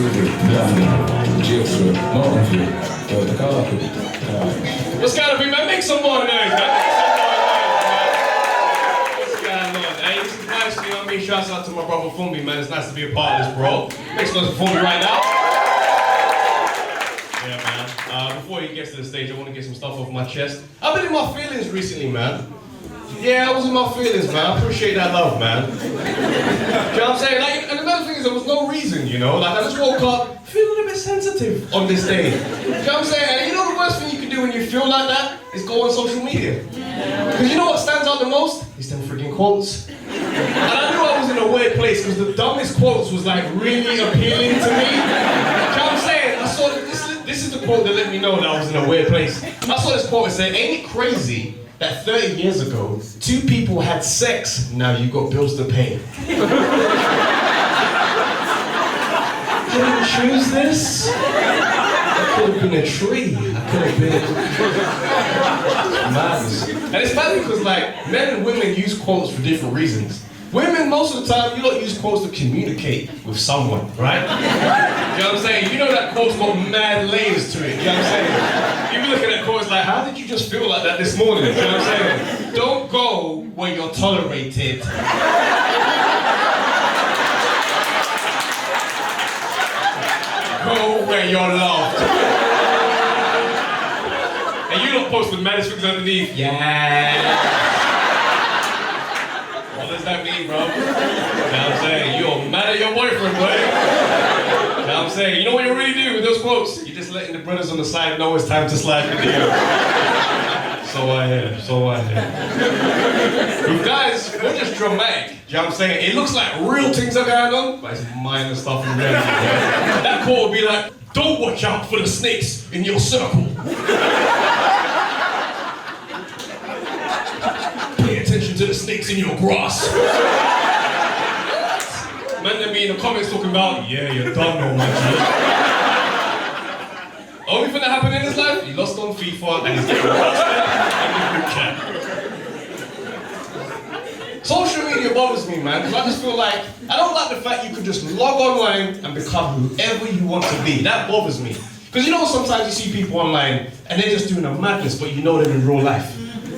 What's going on, man? Make some more noise, man. What's going on? Hey, this is nice, you know what I mean? Shouts out to my brother Funmbi, man. It's nice to be a part of this, bro. Make some noise for Funmbi right now. Yeah, man. Before he gets to the stage, I want to get some stuff off my chest. I've been in my feelings recently, man. Yeah, I was in my feelings, man. I appreciate that love, man. You know what I'm saying? Like, and another thing is there was no reason, you know? Like, I just woke up feeling a bit sensitive on this day. You know what I'm saying? And you know the worst thing you can do when you feel like that is go on social media. Because you know what stands out the most? It's them freaking quotes. And I knew I was in a weird place because the dumbest quotes was like really appealing to me. You know what I'm saying? I saw this is the quote that let me know that I was in a weird place. I saw this quote and said, "Ain't it crazy that 30 years ago, two people had sex, now you got bills to pay." I didn't choose this. I could have been a tree. I could have been a... Madness. And it's funny because like, men and women use quotes for different reasons. Women, most of the time, you don't use quotes to communicate with someone, right? You know what I'm saying? You know that quote's got mad layers to it, you know what I'm saying? You be looking at quotes like, how did you just feel like that this morning? You know what I'm saying? Don't go where you're tolerated. Go where you're loved. And you don't post the maddest things underneath. Yeah. What does that mean, bro? You know what I'm saying? You're mad at your boyfriend, boy. You know what I'm saying? You know what you really do with those quotes? You're just letting the brothers on the side know it's time to slide with you. So I hear, so I hear. You guys, we're just dramatic. You know what I'm saying? It looks like real things are going on, but it's minor stuff in reality. That quote would be like, don't watch out for the snakes in your circle. Pay attention to the snakes in your grass. Man, they be in the comments talking about, yeah, you're done, no man. Only thing that happened in his life, he lost on FIFA and he's getting roasted in the group chat. Social media bothers me, man, because I just feel like, I don't like the fact you can just log online and become whoever you want to be. That bothers me. Because you know sometimes you see people online and they're just doing a madness, but you know them in real life.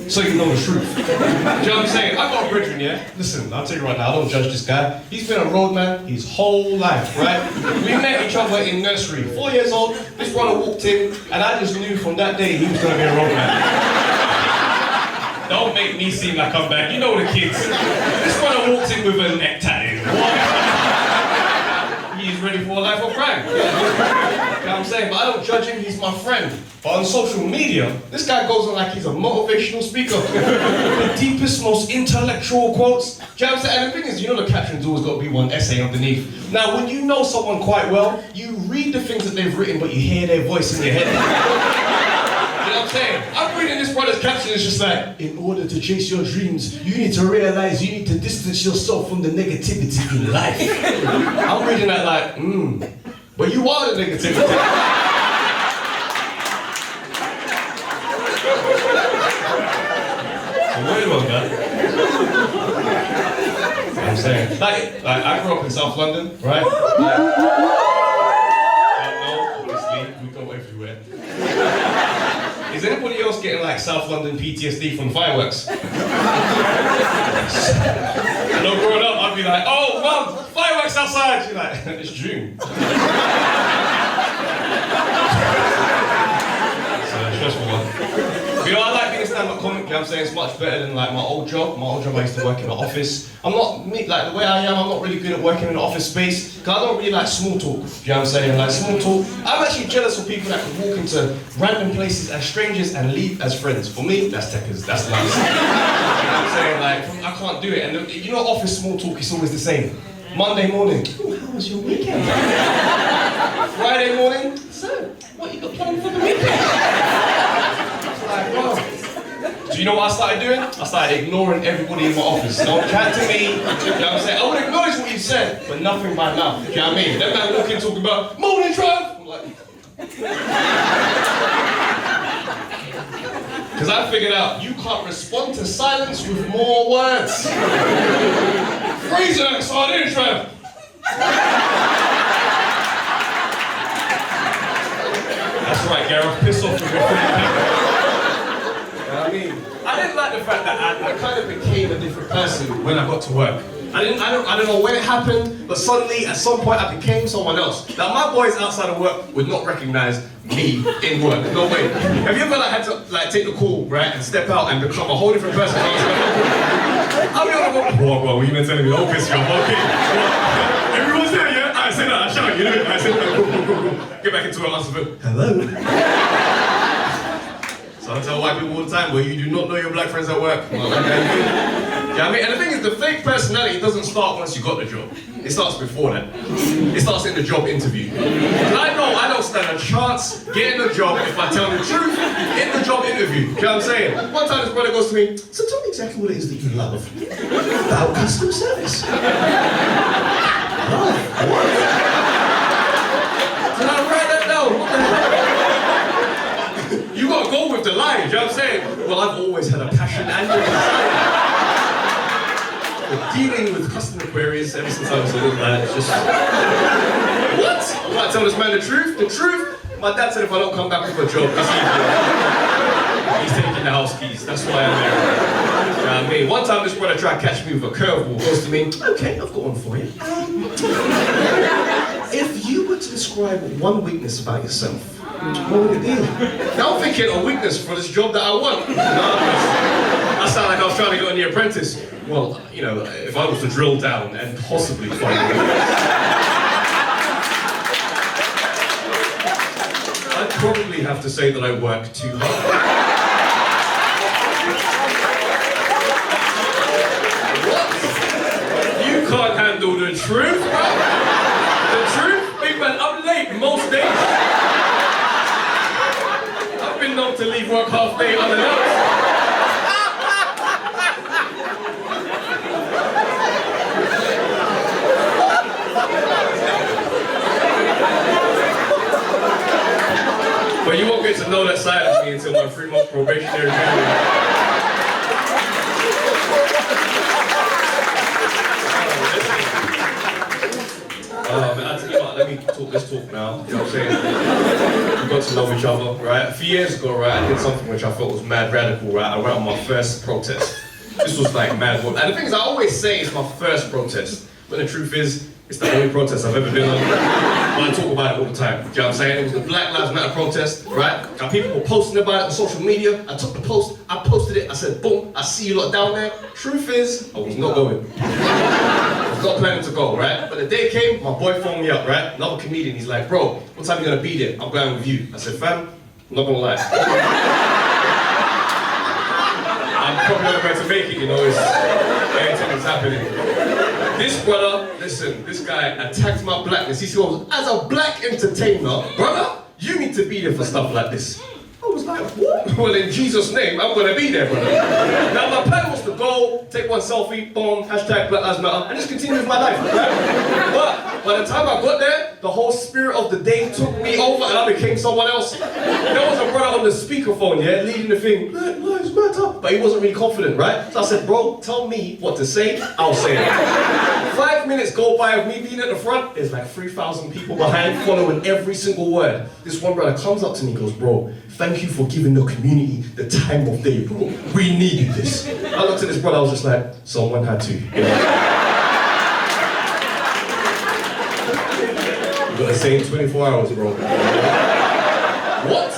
So you know the truth. Do you know what I'm saying? I've got a brethren, yeah? Listen, I'll tell you right now, I don't judge this guy. He's been a roadman his whole life, right? We met each other in nursery. 4 years old, this brother walked in, and I just knew from that day he was gonna be a roadman. Don't make me seem like I'm bad. You know the kids. This brother walked in with a necktie. He's ready for a life of crime. You know what I'm saying? But I don't judge him, he's my friend. But on social media, this guy goes on like he's a motivational speaker. The deepest, most intellectual quotes. Do you know what I'm saying? And the thing is, you know the caption's always got to be one essay underneath. Now, when you know someone quite well, you read the things that they've written, but you hear their voice in your head. You know what I'm saying? I'm reading this brother's caption, it's just like, in order to chase your dreams, you need to realize you need to distance yourself from the negativity in life. I'm reading that like, but you are the negativity. Weird one, man. I'm saying, like I grew up in South London, right? Obviously, we go everywhere. Is anybody else getting like South London PTSD from fireworks? I know growing up, I'd be like, oh, mum, fireworks outside. She's like, it's June. It's a stressful one. You know, I like being a stand-up comic, you know what I'm saying? It's much better than like my old job. My old job, I used to work in an office. I'm not, like the way I am, I'm not really good at working in an office space, because I don't really like small talk, you know what I'm saying? Like small talk, I'm actually jealous of people that can walk into random places as strangers and leave as friends. For me, that's techers, that's nice. You know what I'm saying? Like, I can't do it. And you know, office small talk is always the same. Monday morning, ooh, how was your weekend? Friday morning, so, what you got planned for the weekend? Like, bro. Do you know what I started doing? I started ignoring everybody in my office. Don't chat to me. You know what I'm saying? I would acknowledge what you said, but nothing by mouth. You know what I mean? That man walking talking about, morning, Trav! I'm like... Because I figured out, you can't respond to silence with more words. Freezer, sardine, Trav! Gareth, piss off with your foot. I mean, I didn't like the fact that I kind of became a different person when I got to work. I don't know when it happened, but suddenly at some point I became someone else. Now my boys outside of work would not recognize me in work. No way. Have you ever had to take the call, right, and step out and become a whole different person? I'll be on the phone. Bro, what you been telling me? Don't piss you off, okay? Everyone's there, yeah? I say that, I shout, you know? I say that, go. Get back into it, answer the phone. Hello? So I tell white people all the time, well, you do not know your black friends at work. Well, yeah, I mean, and the thing is, the fake personality doesn't start once you got the job. It starts before that. It starts in the job interview. And I don't stand a chance getting a job if I tell the truth in the job interview. You know what I'm saying? One time this brother goes to me, so tell me exactly what it is that you love about customer service. Oh, what? Did I write that down? What the hell? You gotta go with the line, you know what I'm saying? Well, I've always had a passion and a desire. Dealing with customer queries ever since I was a little lad, it's just... What? I'm not telling this man the truth. The truth? My dad said if I don't come back with a job this evening, he's taking the house keys. That's why I'm there. You know what I mean? One time this brother tried to catch me with a curveball, goes to me, okay, I've got one for you. If you were to describe one weakness about yourself, what would it be? Now I'm thinking a weakness for this job that I want. I sound like I was trying to go in The Apprentice. Well, you know, if I was to drill down and possibly find a weakness, I'd probably have to say that I work too hard. What? You can't handle the truth, bro? The truth? Big man, I'm late most days. I've been known to leave work half day unannounced. But you won't get to know that side of me until my 3-month probationary period. Man, I tell you what, let's talk now. You know what I'm saying? We got to know each other, right? A few years ago, right, I did something which I thought was mad radical, right? I went on my first protest. This was like mad. And the thing is, I always say it's my first protest, but the truth is, it's the only protest I've ever been on. But I talk about it all the time. Do you know what I'm saying? It was the Black Lives Matter protest, right? And people were posting about it on social media. I took the post, I posted it, I said, boom, I see you lot down there. Truth is, I was not going. I was not planning to go, right? But the day came, my boy phoned me up, right? Another comedian, he's like, bro, what time are you gonna be there? I'm going with you. I said, fam, I'm not gonna lie. I'm probably not going to make it, you know, anything is happening. This brother, listen, this guy attacked my blackness. He goes, as a black entertainer, brother, you need to be there for stuff like this. I was like, what? Well, in Jesus' name, I'm gonna be there, brother. Now, my plan was to go, take one selfie, boom, hashtag Black Lives Matter, and just continue with my life, right? But by the time I got there, the whole spirit of the day took me over and I became someone else. There was a brother on the speakerphone, yeah, leading the thing, Black Lives Matter, but he wasn't really confident, right? So I said, bro, tell me what to say, I'll say it. 5 minutes go by of me being at the front, there's like 3,000 people behind following every single word. This one brother comes up to me and goes, bro, thank you for giving the community the time of day, bro. We needed this. I looked at this brother, I was just like, someone had to. You know? You got the same 24 hours, bro. What?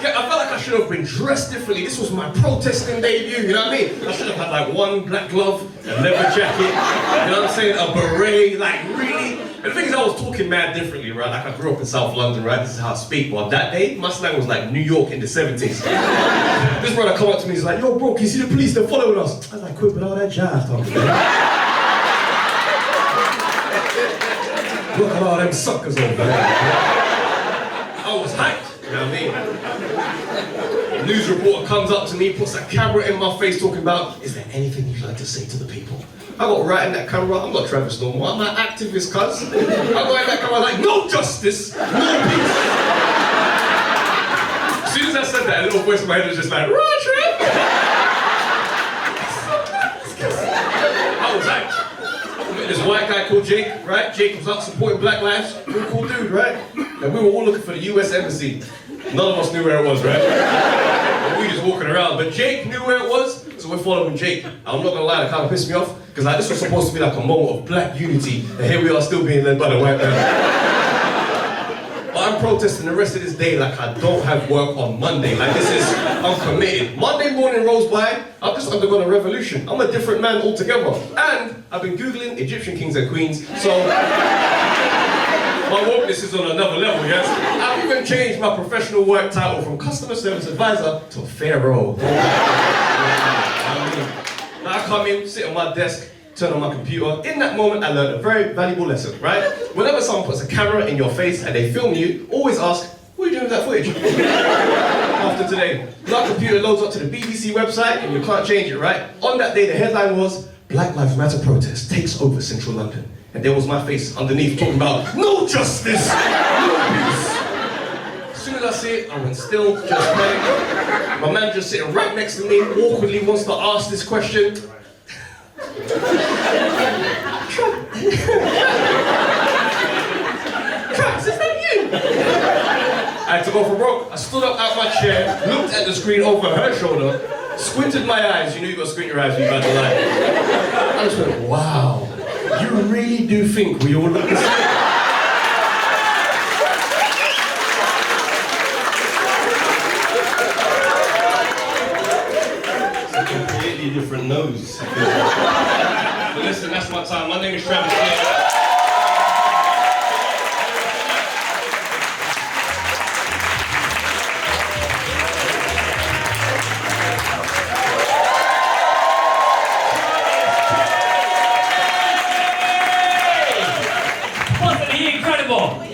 I felt like I should have been dressed differently. This was my protesting debut, you know what I mean? I should have had like one black glove, a leather jacket, you know what I'm saying? A beret, like really? And the thing is, I was talking mad differently, right? Like I grew up in South London, right? This is how I speak. Well, that day, my slang was like New York in the 70s. This brother come up to me, he's like, yo bro, can you see the police? They're following us. I was like, quit with all that jive talking, man. Look at all them suckers over there. I was hyped. You know what I mean? News reporter comes up to me, puts a camera in my face talking about, is there anything you'd like to say to the people? I got right in that camera, I'm not Travis no more, I'm an activist cuz. I got in that camera like, no justice, no peace. As soon as I said that, a little voice in my head was just like, right, Trav? I was hyped. I met this white guy called Jake, right? Jake was out supporting Black Lives, really cool dude, right? And we were all looking for the US Embassy. None of us knew where it was, right? And we just walking around. But Jake knew where it was, so we're following Jake. I'm not gonna lie, that kind of pissed me off, because like, this was supposed to be like a moment of black unity, and here we are still being led by the white man. But I'm protesting the rest of this day like I don't have work on Monday. Like this is, I'm committed. Monday morning rolls by, I've just undergone a revolution. I'm a different man altogether. And I've been Googling Egyptian kings and queens, so my wokeness is on another level, yes? I've even changed my professional work title from customer service advisor to pharaoh. Now I come in, sit on my desk, turn on my computer. In that moment, I learned a very valuable lesson, right? Whenever someone puts a camera in your face and they film you, always ask, what are you doing with that footage? After today, my computer loads up to the BBC website and you can't change it, right? On that day, the headline was, Black Lives Matter protest takes over central London. And there was my face underneath talking about, no justice, no peace. As soon as I see it, I went still, just panic. My manager sitting right next to me, awkwardly wants to ask this question. Trav, is that you? I had to go for broke. I stood up out my chair, looked at the screen over her shoulder, squinted my eyes. You know you got to squint your eyes when you're about to lie. I just went, wow, you really do think we all look the same? It's a completely different nose. But listen, that's my time. My name is Trav. Wasn't he incredible?